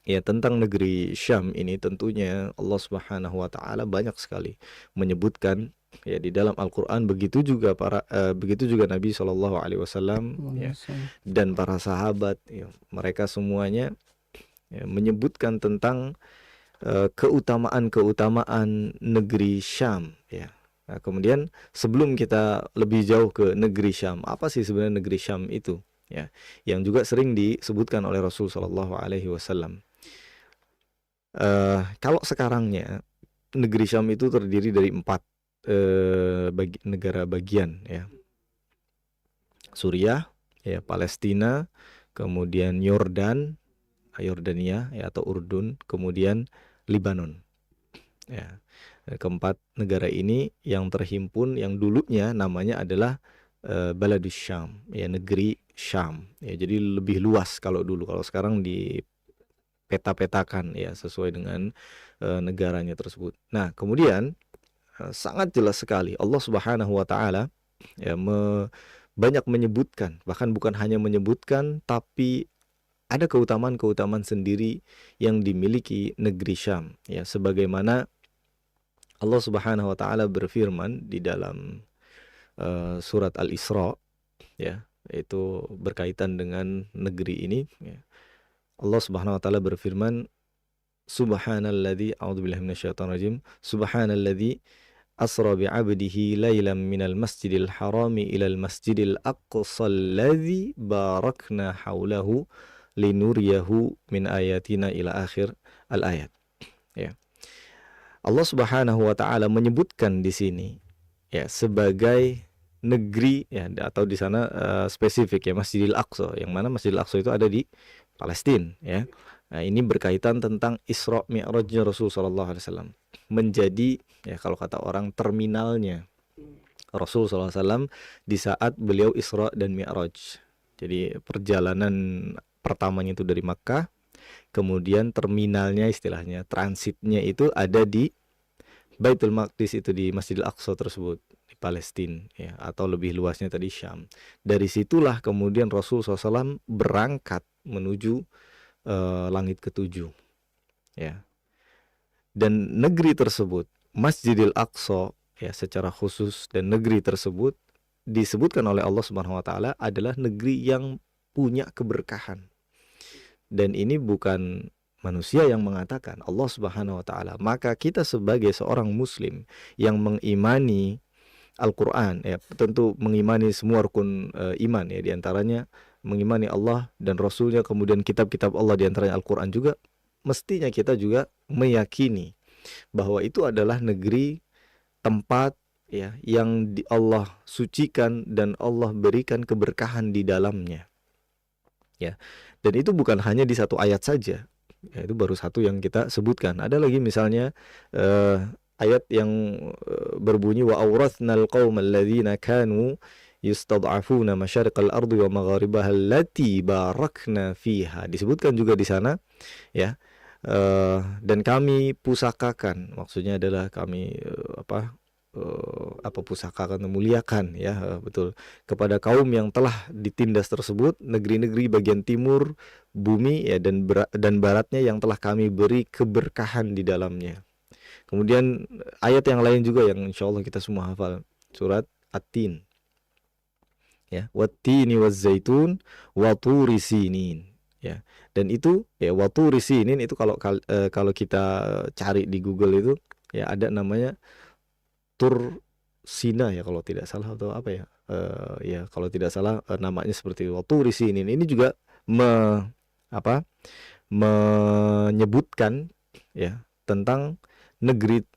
Ya, tentang negeri Syam ini tentunya Allah Subhanahu wa taala banyak sekali menyebutkan ya di dalam Al-Qur'an, begitu juga Nabi Shallallahu alaihi wasallam ya Waalaikumsalam. dan para sahabat ya, mereka semuanya ya, menyebutkan tentang keutamaan-keutamaan negeri Syam ya. Nah, kemudian sebelum kita lebih jauh ke negeri Syam, apa sih sebenarnya negeri Syam itu? Ya, yang juga sering disebutkan oleh Rasul Shallallahu alaihi wasallam. Kalau sekarangnya negeri Syam itu terdiri dari empat negara bagian ya. Suriah, ya Palestina, kemudian Yordania ya atau Urdun, kemudian Libanon. Ya. Keempat negara ini yang terhimpun yang dulunya namanya adalah Baladus Syam, ya negeri Syam. Ya, jadi lebih luas kalau dulu. Kalau sekarang di peta-petakan ya sesuai dengan negaranya tersebut. Nah, kemudian sangat jelas sekali Allah Subhanahu wa taala ya banyak menyebutkan, bahkan bukan hanya menyebutkan tapi ada keutamaan-keutamaan sendiri yang dimiliki negeri Syam ya, sebagaimana Allah Subhanahu wa taala berfirman di dalam surat Al-Isra ya, yaitu berkaitan dengan negeri ini ya. Allah Subhanahu wa taala berfirman, Subhanalladzi a'udzubillahi minasyaitonirrajim. Subhanalladzi asra bi'abdihi lailan minal masjidil harami ilal masjidil aqsal ladzi barakna haulahu linuriyahu min ayatina ila akhir al-ayat. Ya. Allah Subhanahu wa taala menyebutkan di sini ya sebagai negeri ya, atau di sana spesifik ya Masjidil Aqsa, yang mana Masjidil Aqsa itu ada di Palestina ya. Nah, ini berkaitan tentang Isra Mi'rajnya Rasul sallallahu alaihi wasallam. Menjadi ya kalau kata orang terminalnya Rasul sallallahu alaihi wasallam di saat beliau Isra dan Mi'raj. Jadi perjalanan pertamanya itu dari Makkah, kemudian terminalnya istilahnya transitnya itu ada di Baitul Maqdis, itu di Masjidil Aqsa tersebut di Palestina ya, atau lebih luasnya tadi Syam. Dari situlah kemudian Rasul SAW berangkat menuju langit ketujuh ya. Dan negeri tersebut Masjidil Aqsa ya secara khusus, dan negeri tersebut disebutkan oleh Allah Subhanahu wa taala adalah negeri yang punya keberkahan. Dan ini bukan manusia yang mengatakan, Allah Subhanahu wa taala. Maka kita sebagai seorang muslim yang mengimani Al-Qur'an ya, tentu mengimani semua rukun iman ya, diantaranya mengimani Allah dan Rasulnya, kemudian kitab-kitab Allah diantaranya Al-Qur'an juga, mestinya kita juga meyakini bahwa itu adalah negeri, tempat ya yang Allah sucikan dan Allah berikan keberkahan di dalamnya ya. Dan itu bukan hanya di satu ayat saja ya, itu baru satu yang kita sebutkan. Ada lagi misalnya ayat yang berbunyi wa awrathnal qaumal ladzina kanu yustad'afuna masyariqal ardi wa magharibaha allati barakna fiha. Disebutkan juga di sana ya. Dan kami pusakakan, maksudnya adalah kami pusakakan, memuliakan ya, betul, kepada kaum yang telah ditindas tersebut, negeri-negeri bagian timur bumi ya, dan baratnya yang telah kami beri keberkahan di dalamnya. Kemudian ayat yang lain juga yang insya Allah kita semua hafal, surat At-Tin ya, wattini wazzaitun wa turi sinin ya. Dan itu ya wa turi sinin itu kalau kita cari di Google itu ya ada namanya Tur Sina ya kalau tidak salah, atau apa ya, ya kalau tidak salah namanya seperti itu, wa turi sinin. Ini juga apa menyebutkan ya tentang negeri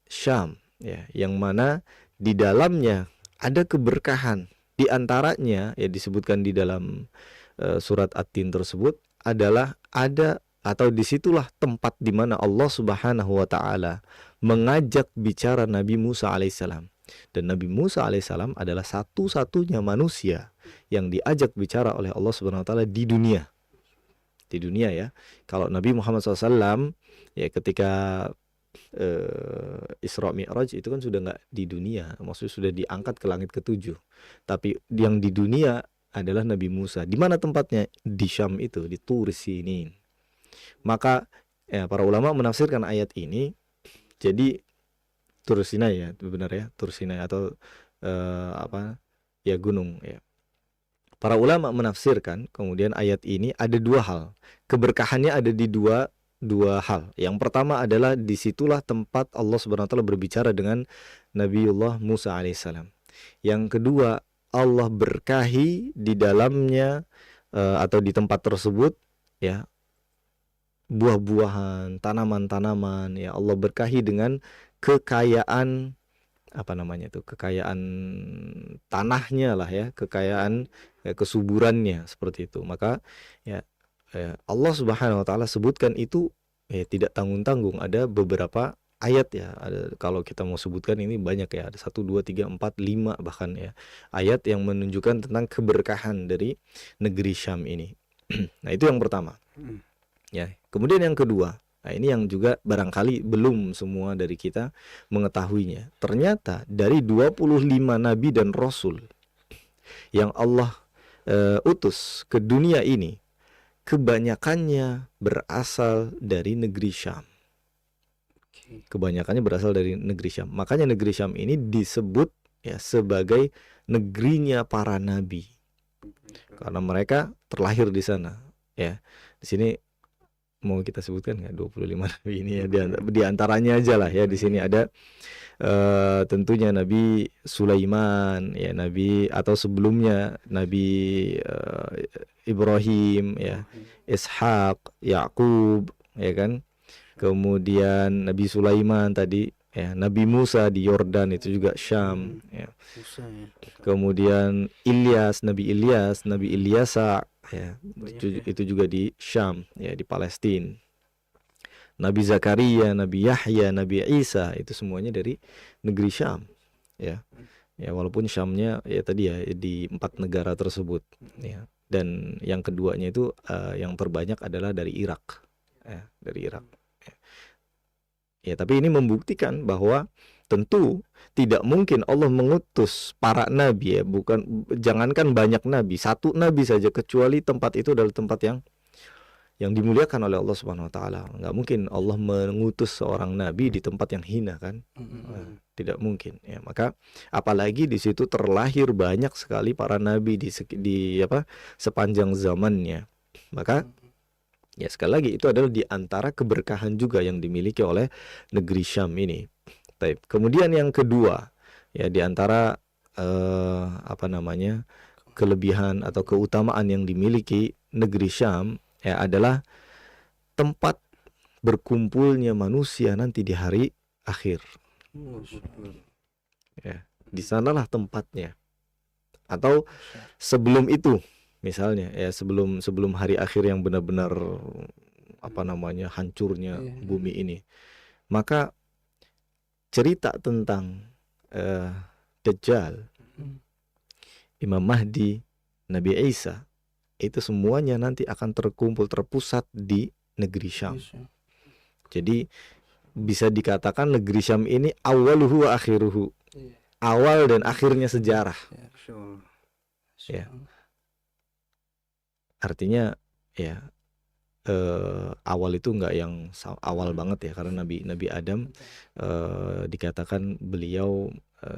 Syam ya, yang mana di dalamnya ada keberkahan. Di antaranya ya disebutkan di dalam surat At-Tin tersebut adalah ada, atau disitulah tempat di mana Allah Subhanahu wa taala mengajak bicara Nabi Musa alaihissalam. Dan Nabi Musa alaihissalam adalah satu-satunya manusia yang diajak bicara oleh Allah Subhanahu wa taala di dunia. Di dunia ya. Kalau Nabi Muhammad SAW ya ketika Isra Mi'raj itu kan sudah nggak di dunia, maksudnya sudah diangkat ke langit ketujuh. Tapi yang di dunia adalah Nabi Musa. Di mana tempatnya? Di Syam itu, di Tur Sinin. Maka ya para ulama menafsirkan ayat ini jadi Tur Sinai ya, benar ya, Tur Sinai atau apa ya, gunung ya. Para ulama menafsirkan kemudian ayat ini ada dua hal. Keberkahannya ada di dua hal. Yang pertama adalah disitulah tempat Allah Subhanahu wa taala berbicara dengan Nabiullah Musa alaihissalam. Yang kedua, Allah berkahi di dalamnya atau di tempat tersebut ya, buah-buahan, tanaman-tanaman ya, Allah berkahi dengan kekayaan, apa namanya itu, kekayaan tanahnya lah ya, kekayaan kesuburannya seperti itu. Maka ya, Allah Subhanahu wa taala sebutkan itu tidak tanggung-tanggung. Ada beberapa ayat ya, ada, kalau kita mau sebutkan ini banyak ya, ada 1 2 3 4 5 bahkan ya, ayat yang menunjukkan tentang keberkahan dari negeri Syam ini. Nah, itu yang pertama. Ya, kemudian yang kedua, nah ini yang juga barangkali belum semua dari kita mengetahuinya. Ternyata dari 25 nabi dan rasul yang Allah utus ke dunia ini, kebanyakannya berasal dari negeri Syam. Kebanyakannya berasal dari negeri Syam. Makanya negeri Syam ini disebut ya sebagai negerinya para nabi. Karena mereka terlahir di sana. Ya, di sini mau kita sebutkan nggak 25 nabi ini ya, di antaranya aja lah ya, di sini ada tentunya Nabi Sulaiman ya, nabi atau sebelumnya Nabi Ibrahim ya, Ishak, Yakub ya kan. Kemudian Nabi Sulaiman tadi ya, Nabi Musa di Yordan itu juga Syam ya. Kemudian Nabi Ilyasa ya, itu juga di Syam ya, di Palestina. Nabi Zakaria, Nabi Yahya, Nabi Isa itu semuanya dari negeri Syam ya. Ya, walaupun Syamnya ya tadi ya di 4 negara tersebut ya. Dan yang keduanya itu yang terbanyak adalah dari Irak ya, dari Irak. Ya, tapi ini membuktikan bahwa tentu tidak mungkin Allah mengutus para nabi ya, bukan, jangankan banyak nabi, satu nabi saja, kecuali tempat itu adalah tempat yang dimuliakan oleh Allah Subhanahu wa taala. Nggak mungkin Allah mengutus seorang nabi di tempat yang hina kan? Tidak mungkin ya. Maka apalagi di situ terlahir banyak sekali para nabi di sepanjang zamannya. Maka ya sekali lagi itu adalah di antara keberkahan juga yang dimiliki oleh negeri Syam ini. Kemudian yang kedua ya, di antara kelebihan atau keutamaan yang dimiliki negeri Syam ya adalah tempat berkumpulnya manusia nanti di hari akhir. Ya, di sanalah tempatnya. Atau sebelum itu, misalnya ya, sebelum hari akhir yang benar-benar hancurnya bumi ini, maka cerita tentang Dajjal, Imam Mahdi, Nabi Isa, itu semuanya nanti akan terpusat di negeri Syam. Jadi bisa dikatakan negeri Syam ini awaluhu wa akhiruhu, awal dan akhirnya sejarah ya. Artinya ya, awal itu enggak yang awal banget ya, karena Nabi Adam dikatakan beliau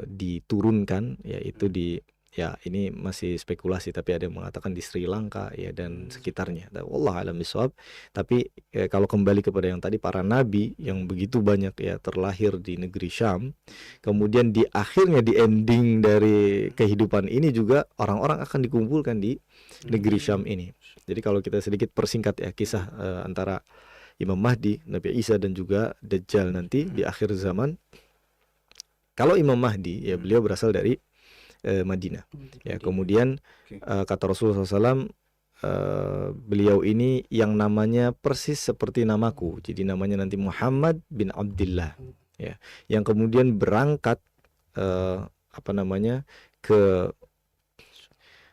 diturunkan yaitu di, ya ini masih spekulasi, tapi ada yang mengatakan di Sri Lanka ya dan sekitarnya. Wallahu a'lam bishawab. Tapi kalau kembali kepada yang tadi, para nabi yang begitu banyak ya terlahir di negeri Syam, kemudian di akhirnya, di ending dari kehidupan ini juga orang-orang akan dikumpulkan di negeri Syam ini. Jadi kalau kita sedikit persingkat ya kisah antara Imam Mahdi, Nabi Isa dan juga Dajjal nanti di akhir zaman. Kalau Imam Mahdi ya, beliau berasal dari Madinah ya. Kemudian kata Rasulullah SAW, beliau ini yang namanya persis seperti namaku, jadi namanya nanti Muhammad bin Abdullah ya, yang kemudian berangkat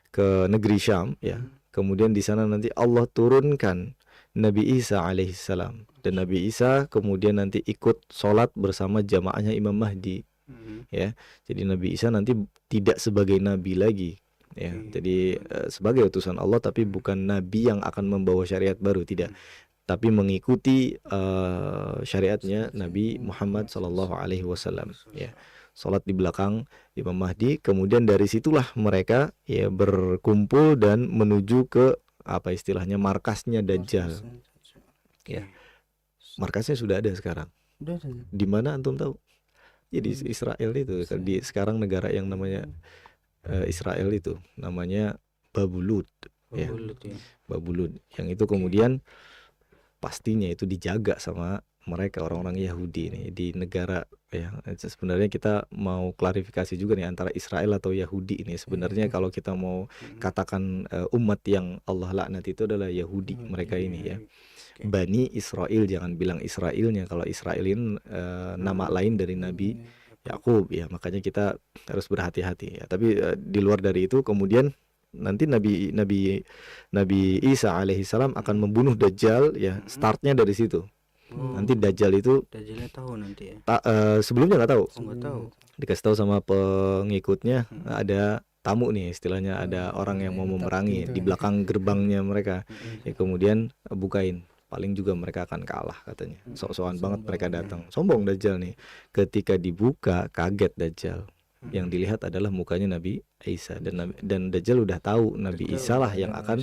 ke negeri Syam ya. Kemudian di sana nanti Allah turunkan Nabi Isa alaihissalam, dan Nabi Isa kemudian nanti ikut sholat bersama jamaahnya Imam Mahdi ya. Jadi Nabi Isa nanti tidak sebagai nabi lagi ya, jadi sebagai utusan Allah, tapi bukan nabi yang akan membawa syariat baru, tidak. tapi mengikuti syariatnya Nabi Muhammad SAW, ya. Sholat di belakang Imam Mahdi, kemudian dari situlah mereka ya berkumpul dan menuju ke apa istilahnya markasnya Dajjal. Ya, markasnya sudah ada sekarang. Di mana antum tahu? Ya di Israel itu. Di sekarang negara yang namanya Israel itu namanya Babulud, ya. Babulud. Yang itu kemudian pastinya itu dijaga sama mereka orang-orang Yahudi nih di negara, ya. Sebenarnya kita mau klarifikasi juga nih antara Israel atau Yahudi ini. Sebenarnya kalau kita mau katakan umat yang Allah laknat itu adalah Yahudi mereka ini, ya. Bani Israel, jangan bilang Israelnya. Kalau Israel ini nama lain dari Nabi Yakub, ya. Makanya kita harus berhati-hati, ya. Tapi di luar dari itu kemudian nanti Nabi Isa alaihissalam akan membunuh Dajjal, ya. Startnya dari situ. Nanti Dajjal itu Dajjalnya tahu nanti, ya. Sebelumnya nggak tahu. Nggak tahu. Dikasih tahu sama pengikutnya, ada tamu nih istilahnya, ada orang yang mau memerangi di belakang gerbangnya mereka, ya. Kemudian bukain, paling juga mereka akan kalah katanya. Sok-sokan banget mereka datang, sombong Dajjal nih. Ketika dibuka kaget Dajjal. Yang dilihat adalah mukanya Nabi Isa, dan Dajjal udah tahu Nabi Isa lah yang akan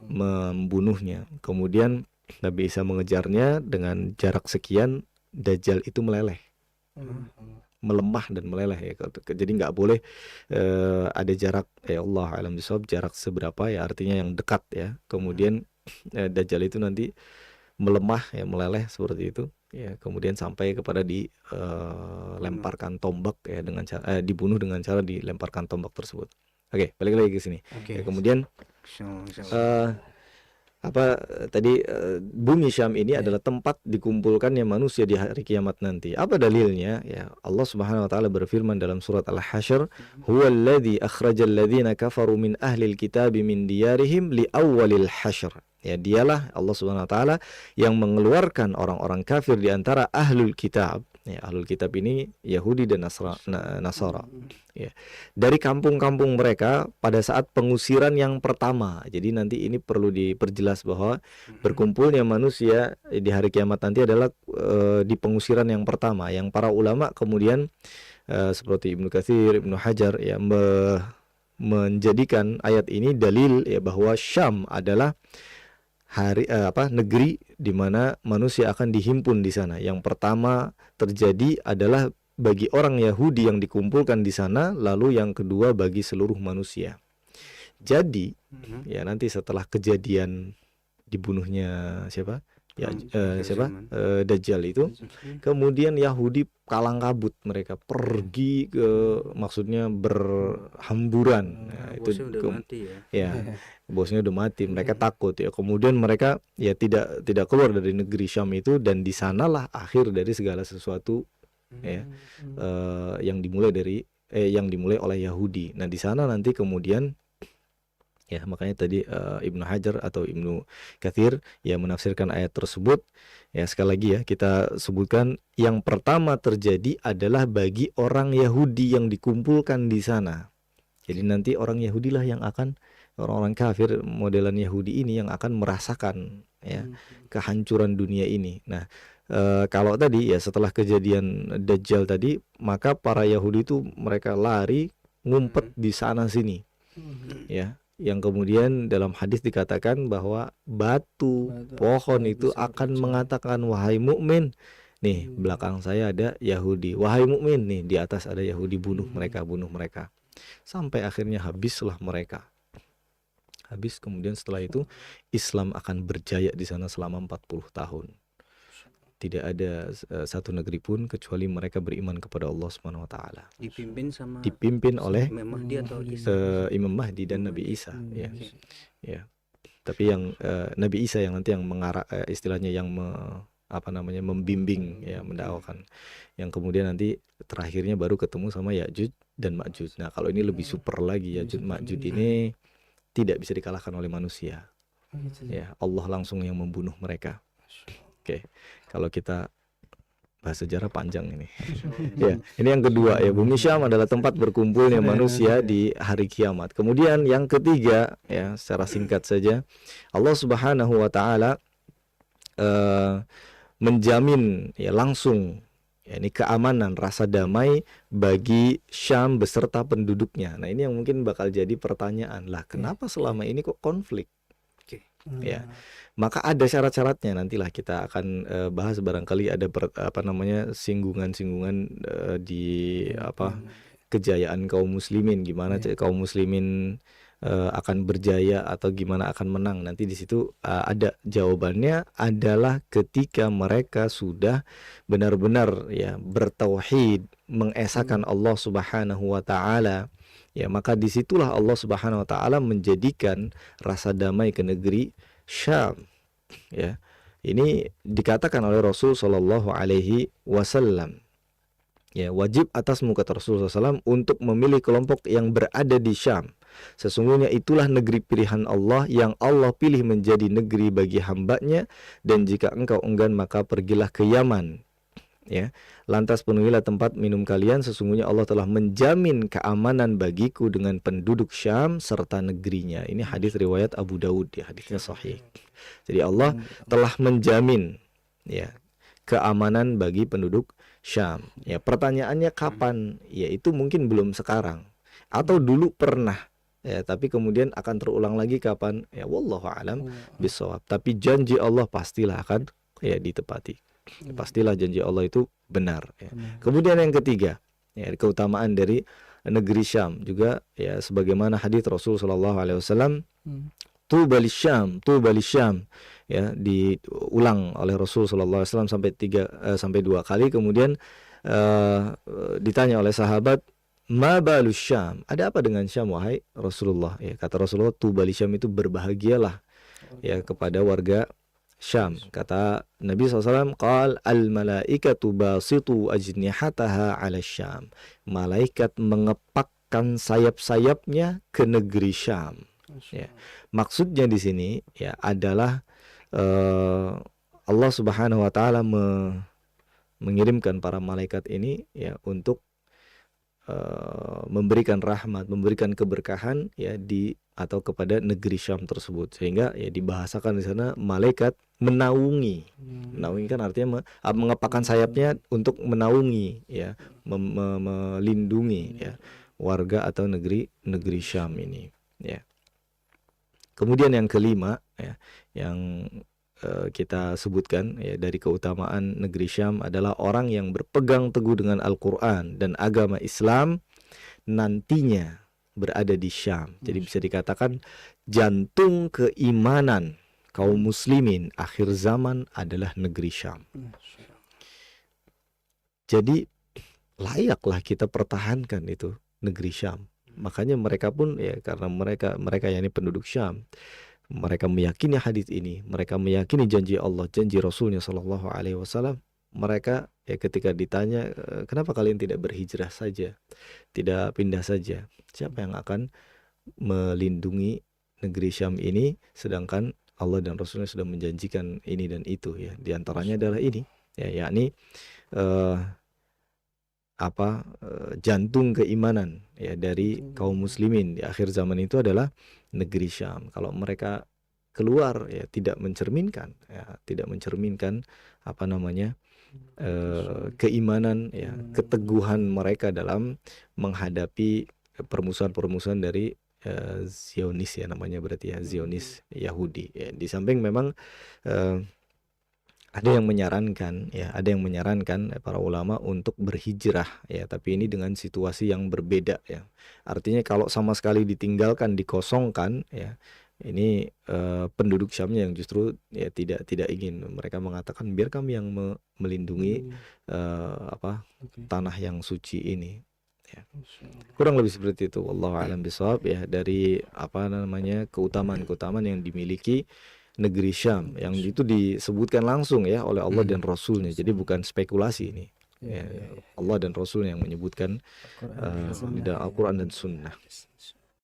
membunuhnya. Kemudian Nabi Isa mengejarnya dengan jarak sekian, Dajjal itu meleleh, melemah dan meleleh, ya. Jadi nggak boleh ada jarak, ya Allah alam bisawab, jarak seberapa, ya, artinya yang dekat, ya. Kemudian Dajjal itu nanti melemah, ya, meleleh seperti itu, ya. Kemudian sampai kepada dilemparkan tombak, ya, dengan cara dibunuh dengan cara dilemparkan tombak tersebut. Oke, balik lagi ke sini. Ya, kemudian bumi Syam ini adalah tempat dikumpulkannya manusia di hari kiamat nanti. Apa dalilnya? Ya, Allah Subhanahu wa taala berfirman dalam surat Al-Hasyr, "Huwallazi akhrajal ladzina kafaru min ahlil kitabi min diyarihim li awwalil hasyr." Ya, dialah Allah Subhanahu wa taala yang mengeluarkan orang-orang kafir di antara ahlul kitab. Ya, ahlul kitab ini Yahudi dan Nasara, ya, dari kampung-kampung mereka pada saat pengusiran yang pertama. Jadi nanti ini perlu diperjelas bahwa berkumpulnya manusia di hari kiamat nanti adalah di pengusiran yang pertama, yang para ulama kemudian seperti Ibnu Katsir, Ibnu Hajar, ya, menjadikan ayat ini dalil, ya, bahwa Syam adalah negeri di mana manusia akan dihimpun di sana. Yang pertama terjadi adalah bagi orang Yahudi yang dikumpulkan di sana, lalu yang kedua bagi seluruh manusia. Jadi, ya, nanti setelah kejadian dibunuhnya siapa? Ya, Dajjal itu, kemudian Yahudi kalang kabut, mereka pergi ke, maksudnya berhamburan. Nah, itu udah mati, ya. Bosnya udah mati, mereka takut, ya. Kemudian mereka, ya, tidak keluar dari negeri Syam itu, dan di sanalah akhir dari segala sesuatu, ya, yang dimulai oleh Yahudi. Nah, di sana nanti kemudian, ya, makanya tadi Ibnu Hajar atau Ibnu Katsir, ya, menafsirkan ayat tersebut, ya, sekali lagi, ya, kita sebutkan yang pertama terjadi adalah bagi orang Yahudi yang dikumpulkan di sana. Jadi nanti orang Yahudi lah yang akan, orang-orang kafir modelan Yahudi ini yang akan merasakan, ya, kehancuran dunia ini. Nah, kalau tadi, ya, setelah kejadian Dajjal tadi, maka para Yahudi itu mereka lari ngumpet di sana sini, ya, yang kemudian dalam hadis dikatakan bahwa batu pohon itu akan mengatakan, "Wahai mukmin, nih belakang saya ada Yahudi. Wahai mukmin, nih di atas ada Yahudi, bunuh mereka, bunuh mereka." Sampai akhirnya habislah mereka. Habis, kemudian setelah itu Islam akan berjaya di sana selama 40 tahun. Tidak ada satu negeri pun kecuali mereka beriman kepada Allah Subhanahu wa taala. Dipimpin oleh Imam Mahdi dan Nabi Isa, ya. Ya. Tapi yang Nabi Isa yang nanti yang mengarah, istilahnya yang membimbing, ya, mendakwakan. Yang kemudian nanti terakhirnya baru ketemu sama Ya'juj dan Ma'juj. Nah, kalau ini lebih super lagi, Ya'juj Ma'juj ini tidak bisa dikalahkan oleh manusia. Ya, Allah langsung yang membunuh mereka. Oke, kalau kita bahas sejarah panjang ini. Ya, ini yang kedua, ya, bumi Syam adalah tempat berkumpulnya manusia di hari kiamat. Kemudian yang ketiga, ya, secara singkat saja, Allah Subhanahu wa taala eh, menjamin ya langsung ya ini keamanan, rasa damai bagi Syam beserta penduduknya. Nah, ini yang mungkin bakal jadi pertanyaan, lah kenapa selama ini kok konflik? Ya, maka ada syarat-syaratnya, nantilah kita akan bahas, barangkali ada singgungan-singgungan di kejayaan kaum muslimin, gimana kaum muslimin akan berjaya atau gimana akan menang. Nanti di situ ada jawabannya, adalah ketika mereka sudah benar-benar ya bertauhid, mengesahkan Allah Subhanahu wa taala. Ya, maka disitulah Allah Subhanahu wa taala menjadikan rasa damai ke negeri Syam. Ya. Ini dikatakan oleh Rasul sallallahu alaihi wasallam. Ya, wajib atasmu, kata Rasulullah SAW, untuk memilih kelompok yang berada di Syam. Sesungguhnya itulah negeri pilihan Allah yang Allah pilih menjadi negeri bagi hambanya, dan jika engkau enggan maka pergilah ke Yaman. Ya, lantas penuhilah tempat minum kalian, sesungguhnya Allah telah menjamin keamanan bagiku dengan penduduk Syam serta negerinya. Ini hadis riwayat Abu Daud, ya, hadisnya sahih. Jadi Allah telah menjamin ya keamanan bagi penduduk Syam. Ya, pertanyaannya kapan? Ya, itu mungkin belum sekarang, atau dulu pernah. Ya, tapi kemudian akan terulang lagi kapan? Ya, wallahu alam bisawab. Tapi janji Allah pastilah akan ya ditepati. Pastilah janji Allah itu benar. Ya. Kemudian yang ketiga, ya, keutamaan dari negeri Syam juga ya sebagaimana hadis Rasul sallallahu alaihi wasallam, tuba lisyam, tuba lisyam, ya, diulang oleh Rasul sallallahu alaihi wasallam sampai 2 kali. Kemudian ditanya oleh sahabat, ma balus Syam, ada apa dengan Syam wahai Rasulullah? Ya, kata Rasulullah, tuba lisyam itu berbahagialah ya kepada warga Syam. Kata Nabi SAW, qal al malaikatu basitu ajnihataha ala Syam, malaikat mengepakkan sayap-sayapnya ke negeri Syam. Ya. Maksudnya di sini ya adalah Allah Subhanahu wa taala mengirimkan para malaikat ini ya untuk memberikan rahmat, memberikan keberkahan ya atau kepada negeri Syam tersebut, sehingga ya dibahasakan di sana malaikat menaungi. Menaungi kan artinya mengepakkan sayapnya untuk menaungi ya, melindungi ya warga atau negeri Syam ini ya. Kemudian yang kelima ya, yang kita sebutkan ya dari keutamaan negeri Syam adalah orang yang berpegang teguh dengan Al-Quran dan agama Islam nantinya berada di Syam. Jadi bisa dikatakan jantung keimanan kaum muslimin akhir zaman adalah negeri Syam. Jadi layaklah kita pertahankan itu negeri Syam. Makanya mereka pun ya, karena mereka yakni penduduk Syam, mereka meyakini hadis ini, mereka meyakini janji Allah, janji Rasulnya Shallallahu Alaihi Wasallam. Mereka ya ketika ditanya, kenapa kalian tidak berhijrah saja, tidak pindah saja? Siapa yang akan melindungi negeri Syam ini, sedangkan Allah dan Rasulnya sudah menjanjikan ini dan itu ya. Di antaranya adalah ini ya, yakni jantung keimanan ya dari kaum muslimin di akhir zaman itu adalah negeri Syam. Kalau mereka keluar ya tidak mencerminkan keimanan ya, keteguhan mereka dalam menghadapi permusuhan-permusuhan dari Zionis ya namanya, berarti ya Zionis Yahudi ya. Di samping memang ada yang menyarankan para ulama untuk berhijrah ya, tapi ini dengan situasi yang berbeda ya. Artinya kalau sama sekali ditinggalkan, dikosongkan ya, ini penduduk Syamnya yang justru ya tidak ingin. Mereka mengatakan biar kami yang melindungi tanah yang suci ini ya. Kurang lebih seperti itu, wallahu a'lam bishawab ya, dari keutamaan-keutamaan yang dimiliki negeri Syam, yang itu disebutkan langsung ya oleh Allah dan Rasulnya. Jadi bukan spekulasi ini ya, Allah dan Rasulnya yang menyebutkan di dalam Al-Quran dan Sunnah.